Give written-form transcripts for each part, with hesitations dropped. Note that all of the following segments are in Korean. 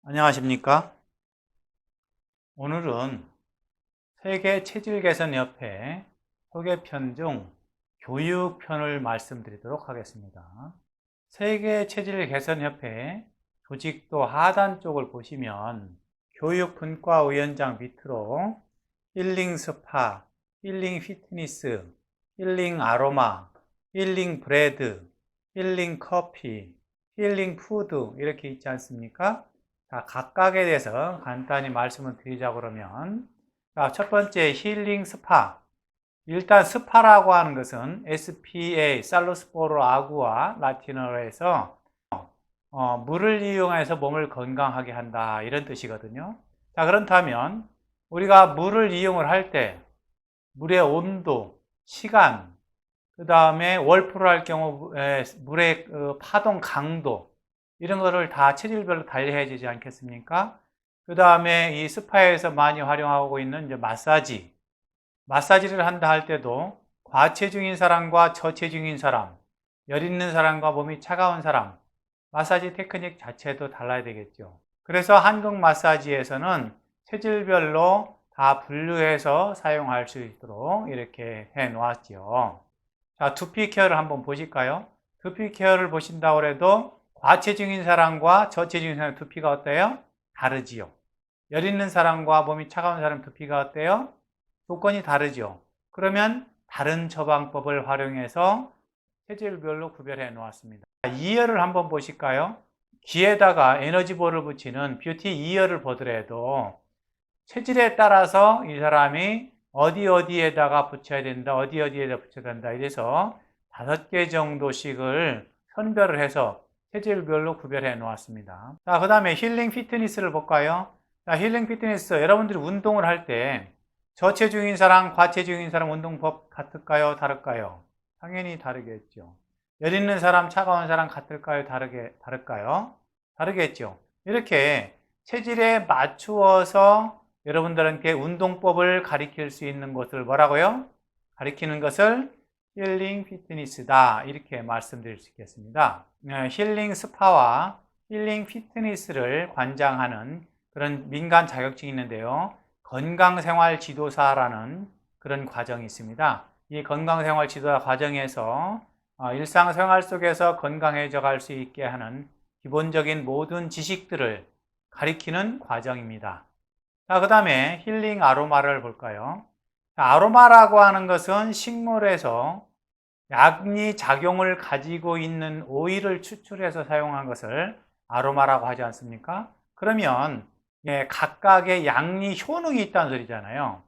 안녕하십니까? 오늘은 세계체질개선협회 소개편 중 교육편을 말씀드리도록 하겠습니다. 세계체질개선협회 조직도 하단 쪽을 보시면 교육분과위원장 밑으로 힐링 스파, 힐링 피트니스, 힐링 아로마, 힐링 브레드, 힐링 커피, 힐링 푸드 이렇게 있지 않습니까? 자, 각각에 대해서 간단히 말씀을 드리자고 그러면, 자, 첫 번째 힐링 스파. 일단 스파라고 하는 것은 SPA, 살로스포르 아구아 라틴어로 해서 물을 이용해서 몸을 건강하게 한다 이런 뜻이거든요. 자, 그렇다면 우리가 물을 이용을 할 때 물의 온도, 시간, 그 다음에 월프로 할 경우 물의 파동 강도 이런 거를 다 체질별로 달리해야 되지 않겠습니까? 그 다음에 이 스파에서 많이 활용하고 있는 이제 마사지를 한다 할 때도 과체중인 사람과 저체중인 사람, 열 있는 사람과 몸이 차가운 사람, 마사지 테크닉 자체도 달라야 되겠죠. 그래서 한국 마사지에서는 체질별로 다 분류해서 사용할 수 있도록 이렇게 해 놓았죠. 자, 두피 케어를 한번 보실까요? 두피 케어를 보신다고 해도 과체중인 사람과 저체중인 사람 두피가 어때요? 다르지요. 열 있는 사람과 몸이 차가운 사람 두피가 어때요? 조건이 다르죠. 그러면 다른 처방법을 활용해서 체질별로 구별해 놓았습니다. 이열을 한번 보실까요? 귀에다가 에너지볼을 붙이는 뷰티 이열을 보더라도 체질에 따라서 이 사람이 어디에다가 붙여야 된다, 어디에다 붙여야 된다. 이래서 5개 정도씩을 선별을 해서 체질별로 구별해 놓았습니다. 자, 그 다음에 힐링 피트니스를 볼까요? 자, 힐링 피트니스. 여러분들이 운동을 할 때 저체중인 사람, 과체중인 사람 운동법 같을까요? 다를까요? 당연히 다르겠죠. 열 있는 사람, 차가운 사람 같을까요? 다를까요? 다르겠죠. 이렇게 체질에 맞추어서 여러분들한테 운동법을 가리킬 수 있는 것을 뭐라고요? 가리키는 것을 힐링 피트니스다. 이렇게 말씀드릴 수 있겠습니다. 힐링 스파와 힐링 피트니스를 관장하는 그런 민간 자격증이 있는데요. 건강생활 지도사라는 그런 과정이 있습니다. 이 건강생활 지도사 과정에서 일상생활 속에서 건강해져 갈 수 있게 하는 기본적인 모든 지식들을 가리키는 과정입니다. 자, 그 다음에 힐링 아로마를 볼까요? 아로마라고 하는 것은 식물에서 약리 작용을 가지고 있는 오일을 추출해서 사용한 것을 아로마라고 하지 않습니까? 그러면 각각의 약리 효능이 있다는 소리잖아요.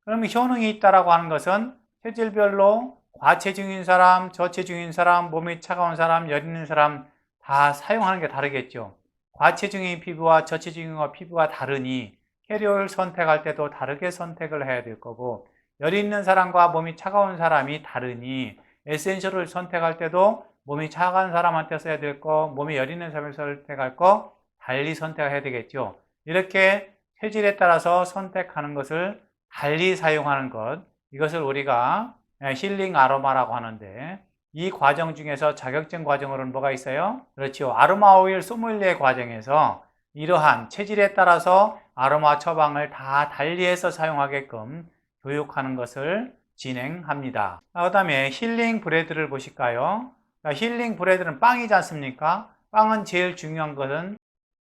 그러면 효능이 있다라고 하는 것은 체질별로 과체중인 사람, 저체중인 사람, 몸이 차가운 사람, 열 있는 사람 다 사용하는 게 다르겠죠. 과체중인 피부와 저체중인 피부가 다르니 캐리어를 선택할 때도 다르게 선택을 해야 될 거고, 열이 있는 사람과 몸이 차가운 사람이 다르니 에센셜을 선택할 때도 몸이 차가운 사람한테 써야 될 거, 몸이 열 있는 사람을 선택할 거 달리 선택해야 되겠죠. 이렇게 체질에 따라서 선택하는 것을 달리 사용하는 것, 이것을 우리가 힐링 아로마라고 하는데, 이 과정 중에서 자격증 과정으로는 뭐가 있어요? 그렇죠. 아로마 오일 소믈리에 과정에서 이러한 체질에 따라서 아로마 처방을 다 달리해서 사용하게끔 교육하는 것을 진행합니다. 그 다음에 힐링 브레드를 보실까요? 힐링 브레드는 빵이지 않습니까? 빵은 제일 중요한 것은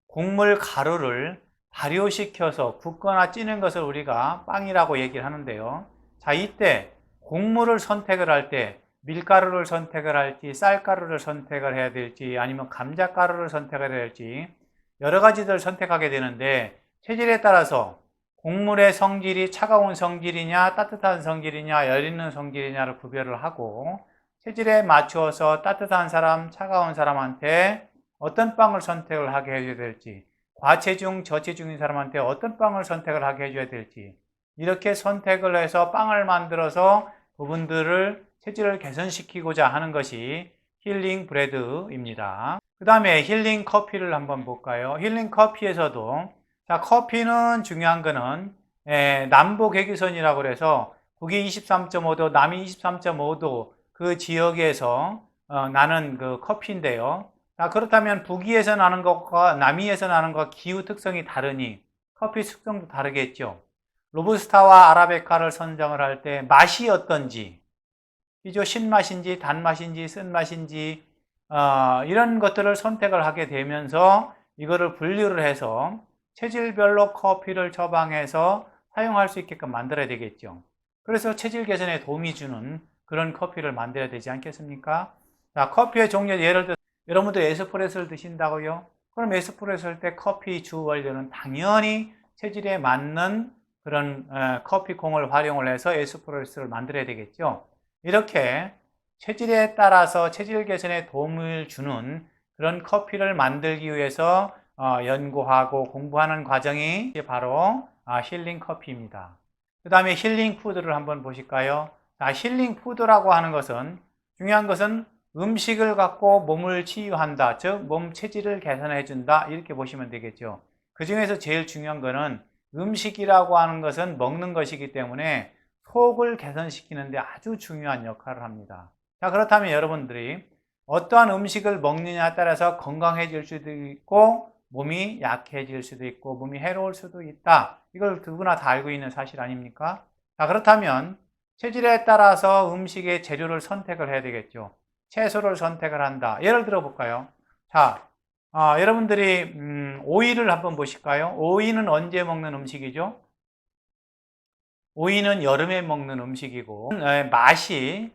곡물 가루를 발효시켜서 굽거나 찌는 것을 우리가 빵이라고 얘기를 하는데요. 자, 이때 곡물을 선택을 할 때 밀가루를 선택을 할지 쌀가루를 선택을 해야 될지 아니면 감자가루를 선택을 해야 될지 여러 가지들 선택하게 되는데, 체질에 따라서 곡물의 성질이 차가운 성질이냐 따뜻한 성질이냐 열 있는 성질이냐를 구별을 하고, 체질에 맞추어서 따뜻한 사람, 차가운 사람한테 어떤 빵을 선택을 하게 해줘야 될지, 과체중, 저체중인 사람한테 어떤 빵을 선택을 하게 해줘야 될지, 이렇게 선택을 해서 빵을 만들어서 그분들을 체질을 개선시키고자 하는 것이 힐링 브레드입니다. 그 다음에 힐링 커피를 한번 볼까요? 힐링 커피에서도, 자, 커피는 중요한 거는 남부 계기선이라고 그래서 북이 23.5도, 남이 23.5도 그 지역에서 나는 그 커피인데요. 자, 그렇다면 북위에서 나는 것과 남위에서 나는 것과 기후 특성이 다르니 커피 숙성도 다르겠죠. 로부스타와 아라베카를 선정을 할 때 맛이 어떤지, 이죠, 신맛인지 단맛인지 쓴맛인지 이런 것들을 선택을 하게 되면서 이거를 분류를 해서 체질별로 커피를 처방해서 사용할 수 있게끔 만들어야 되겠죠. 그래서 체질 개선에 도움이 주는 그런 커피를 만들어야 되지 않겠습니까? 자, 커피의 종류, 예를 들어 여러분들 에스프레소를 드신다고요? 그럼 에스프레소 할 때 커피 주 원료는 당연히 체질에 맞는 그런 커피콩을 활용을 해서 에스프레소를 만들어야 되겠죠. 이렇게 체질에 따라서 체질 개선에 도움을 주는 그런 커피를 만들기 위해서 연구하고 공부하는 과정이 바로 힐링 커피입니다. 그 다음에 힐링 푸드를 한번 보실까요? 힐링 푸드라고 하는 것은 중요한 것은 음식을 갖고 몸을 치유한다, 즉 몸 체질을 개선해 준다, 이렇게 보시면 되겠죠. 그 중에서 제일 중요한 것은 음식이라고 하는 것은 먹는 것이기 때문에 속을 개선시키는데 아주 중요한 역할을 합니다. 자, 그렇다면 여러분들이 어떠한 음식을 먹느냐에 따라서 건강해질 수도 있고 몸이 약해질 수도 있고 몸이 해로울 수도 있다. 이걸 누구나 다 알고 있는 사실 아닙니까? 자, 그렇다면 체질에 따라서 음식의 재료를 선택을 해야 되겠죠. 채소를 선택을 한다. 예를 들어 볼까요? 자, 여러분들이 오이를 한번 보실까요? 오이는 언제 먹는 음식이죠? 오이는 여름에 먹는 음식이고 맛이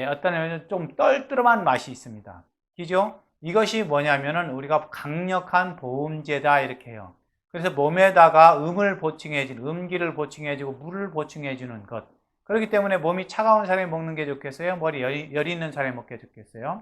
어떤 좀 떨떠름한 맛이 있습니다. 그죠? 이것이 뭐냐면은 우리가 강력한 보온제다 이렇게 해요. 그래서 몸에다가 음을 보충해주는, 음기를 보충해주고 물을 보충해주는 것. 그렇기 때문에 몸이 차가운 사람이 먹는 게 좋겠어요? 머리 열 있는 사람이 먹게 좋겠어요?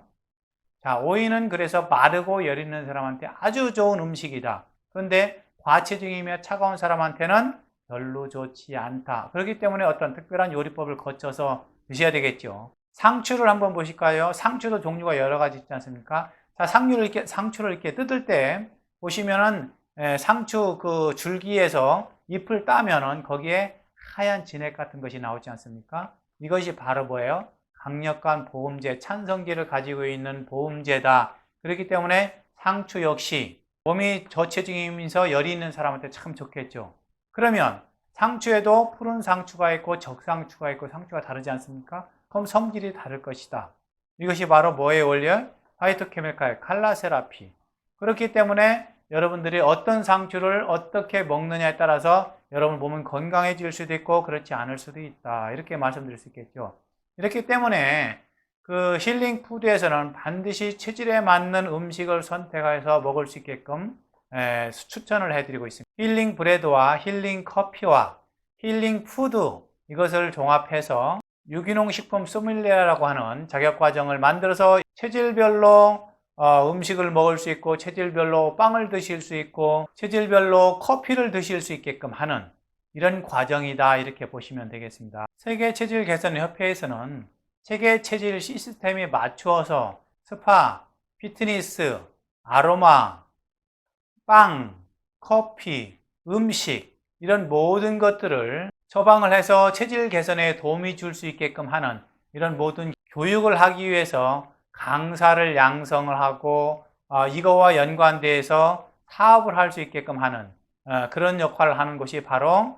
자, 오이는 그래서 마르고 열 있는 사람한테 아주 좋은 음식이다. 그런데 과체중이며 차가운 사람한테는 별로 좋지 않다. 그렇기 때문에 어떤 특별한 요리법을 거쳐서 드셔야 되겠죠. 상추를 한번 보실까요? 상추도 종류가 여러 가지 있지 않습니까? 자, 상추를 이렇게 뜯을 때 보시면은 상추 그 줄기에서 잎을 따면은 거기에 하얀 진액 같은 것이 나오지 않습니까? 이것이 바로 뭐예요? 강력한 보험제, 찬성기를 가지고 있는 보험제다. 그렇기 때문에 상추 역시 몸이 저체중이면서 열이 있는 사람한테 참 좋겠죠. 그러면 상추에도 푸른 상추가 있고 적상추가 있고 상추가 다르지 않습니까? 그럼 성질이 다를 것이다. 이것이 바로 뭐에 원료? 파이토케미칼, 칼라세라피. 그렇기 때문에 여러분들이 어떤 상추를 어떻게 먹느냐에 따라서 여러분 몸은 건강해질 수도 있고 그렇지 않을 수도 있다. 이렇게 말씀드릴 수 있겠죠. 이렇기 때문에 그 힐링 푸드에서는 반드시 체질에 맞는 음식을 선택해서 먹을 수 있게끔 추천을 해드리고 있습니다. 힐링 브레드와 힐링 커피와 힐링 푸드 이것을 종합해서 유기농 식품 소믈리에라고 하는 자격과정을 만들어서 체질별로 음식을 먹을 수 있고 체질별로 빵을 드실 수 있고 체질별로 커피를 드실 수 있게끔 하는 이런 과정이다 이렇게 보시면 되겠습니다. 세계체질개선협회에서는 세계 체질 시스템에 맞추어서 스파, 피트니스, 아로마, 빵, 커피, 음식 이런 모든 것들을 처방을 해서 체질 개선에 도움이 줄 수 있게끔 하는 이런 모든 교육을 하기 위해서 강사를 양성을 하고 이거와 연관돼서 사업을 할 수 있게끔 하는 그런 역할을 하는 것이 바로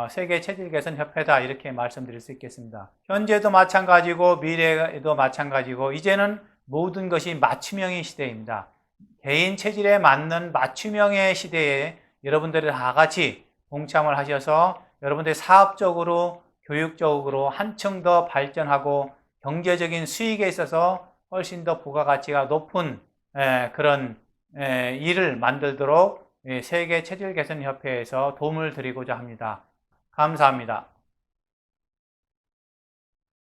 세계 체질 개선 협회다 이렇게 말씀드릴 수 있겠습니다. 현재도 마찬가지고 미래에도 마찬가지고 이제는 모든 것이 맞춤형의 시대입니다. 개인 체질에 맞는 맞춤형의 시대에 여러분들이 다 같이 동참을 하셔서 여러분들이 사업적으로 교육적으로 한층 더 발전하고 경제적인 수익에 있어서 훨씬 더 부가가치가 높은 그런 일을 만들도록 세계 체질개선협회에서 도움을 드리고자 합니다. 감사합니다.